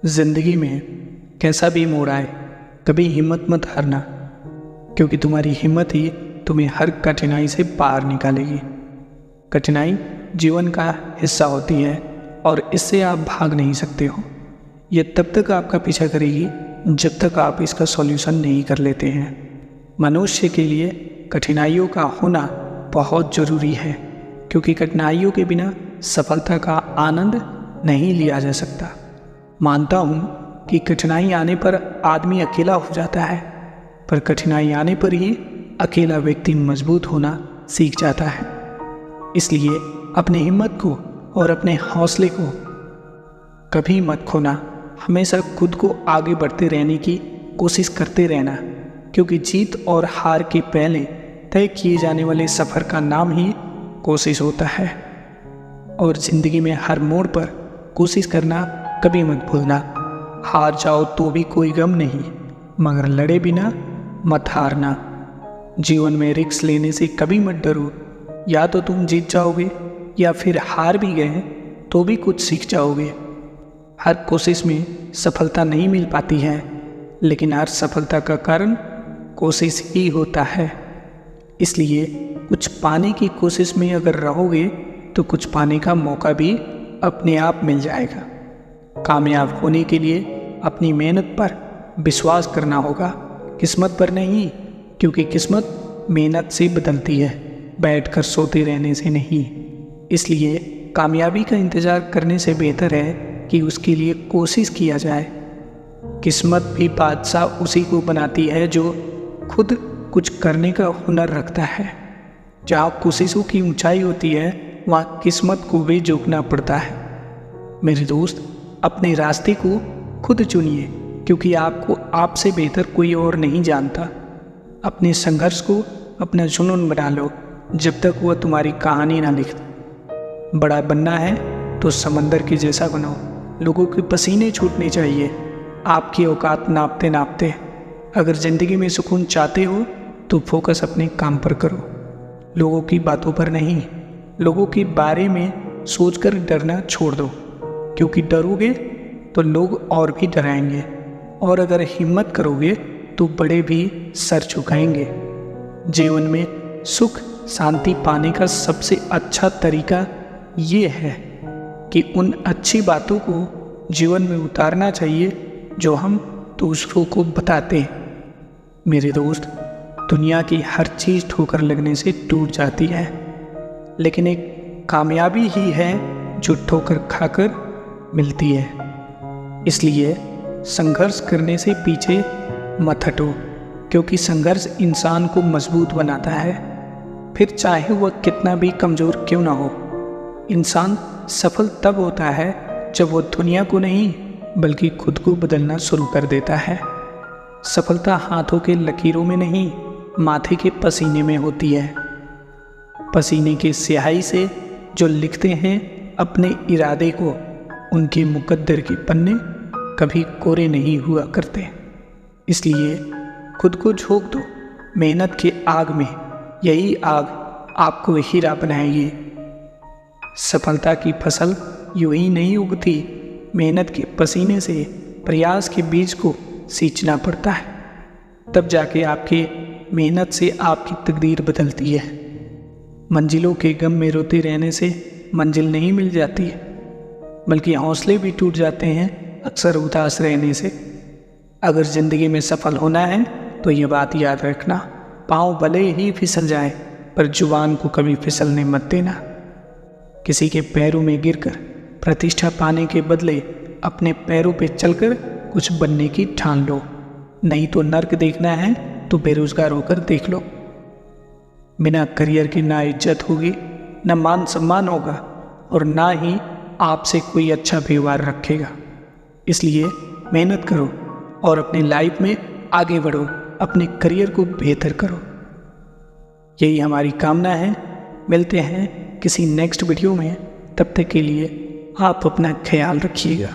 जिंदगी में कैसा भी मोड़ आए, कभी हिम्मत मत हारना, क्योंकि तुम्हारी हिम्मत ही तुम्हें हर कठिनाई से पार निकालेगी। कठिनाई जीवन का हिस्सा होती है और इससे आप भाग नहीं सकते हो। यह तब तक आपका पीछा करेगी जब तक आप इसका सॉल्यूशन नहीं कर लेते हैं। मनुष्य के लिए कठिनाइयों का होना बहुत ज़रूरी है, क्योंकि कठिनाइयों के बिना सफलता का आनंद नहीं लिया जा सकता। मानता हूँ कि कठिनाई आने पर आदमी अकेला हो जाता है, पर कठिनाई आने पर ही अकेला व्यक्ति मजबूत होना सीख जाता है। इसलिए अपनी हिम्मत को और अपने हौसले को कभी मत खोना। हमेशा खुद को आगे बढ़ते रहने की कोशिश करते रहना, क्योंकि जीत और हार के पहले तय किए जाने वाले सफ़र का नाम ही कोशिश होता है। और ज़िंदगी में हर मोड़ पर कोशिश करना कभी मत भूलना। हार जाओ तो भी कोई गम नहीं, मगर लड़े बिना मत हारना। जीवन में रिस्क लेने से कभी मत डरो। या तो तुम जीत जाओगे या फिर हार भी गए तो भी कुछ सीख जाओगे। हर कोशिश में सफलता नहीं मिल पाती है, लेकिन हर सफलता का कारण कोशिश ही होता है। इसलिए कुछ पाने की कोशिश में अगर रहोगे तो कुछ पाने का मौका भी अपने आप मिल जाएगा। कामयाब होने के लिए अपनी मेहनत पर विश्वास करना होगा, किस्मत पर नहीं, क्योंकि किस्मत मेहनत से बदलती है, बैठकर सोते रहने से नहीं। इसलिए कामयाबी का इंतज़ार करने से बेहतर है कि उसके लिए कोशिश किया जाए। किस्मत भी बादशाह उसी को बनाती है जो खुद कुछ करने का हुनर रखता है। जहाँ कोशिशों की ऊंचाई होती है, वहाँ किस्मत को भी झुकना पड़ता है। मेरे दोस्त, अपने रास्ते को खुद चुनिए, क्योंकि आपको आपसे बेहतर कोई और नहीं जानता। अपने संघर्ष को अपना जुनून बना लो, जब तक वह तुम्हारी कहानी ना लिख। बड़ा बनना है तो समंदर के जैसा बनो। लोगों के पसीने छूटने चाहिए, आपकी औकात नापते नापते। अगर ज़िंदगी में सुकून चाहते हो तो फोकस अपने काम पर करो, लोगों की बातों पर नहीं। लोगों के बारे में सोचकर डरना छोड़ दो, क्योंकि डरोगे तो लोग और भी डराएंगे, और अगर हिम्मत करोगे तो बड़े भी सर झुकाएंगे। जीवन में सुख शांति पाने का सबसे अच्छा तरीका ये है कि उन अच्छी बातों को जीवन में उतारना चाहिए जो हम दूसरों को बताते हैं। मेरे दोस्त, दुनिया की हर चीज़ ठोकर लगने से टूट जाती है, लेकिन एक कामयाबी ही है जो ठोकर खाकर मिलती है। इसलिए संघर्ष करने से पीछे मत हटो, क्योंकि संघर्ष इंसान को मजबूत बनाता है, फिर चाहे वह कितना भी कमज़ोर क्यों ना हो। इंसान सफल तब होता है जब वो दुनिया को नहीं बल्कि खुद को बदलना शुरू कर देता है। सफलता हाथों के लकीरों में नहीं, माथे के पसीने में होती है। पसीने की स्याही से जो लिखते हैं अपने इरादे को, उनके मुकद्दर के पन्ने कभी कोरे नहीं हुआ करते। इसलिए खुद को झोंक दो मेहनत की आग में, यही आग आपको हीरा बनाएगी। सफलता की फसल यूं ही नहीं उगती, मेहनत के पसीने से प्रयास के बीज को सींचना पड़ता है, तब जाके आपके मेहनत से आपकी तकदीर बदलती है। मंजिलों के गम में रोते रहने से मंजिल नहीं मिल जाती है, बल्कि हौसले भी टूट जाते हैं अक्सर उदास रहने से। अगर ज़िंदगी में सफल होना है तो ये बात याद रखना, पाँव भले ही फिसल जाए पर जुबान को कभी फिसलने मत देना। किसी के पैरों में गिरकर प्रतिष्ठा पाने के बदले अपने पैरों पे चलकर कुछ बनने की ठान लो। नहीं तो नर्क देखना है तो बेरोजगार होकर देख लो। बिना करियर की ना इज्जत होगी, ना मान सम्मान होगा, और ना ही आपसे कोई अच्छा व्यवहार रखेगा। इसलिए मेहनत करो और अपनी लाइफ में आगे बढ़ो, अपने करियर को बेहतर करो। यही हमारी कामना है। मिलते हैं किसी नेक्स्ट वीडियो में, तब तक के लिए आप अपना ख्याल रखिएगा।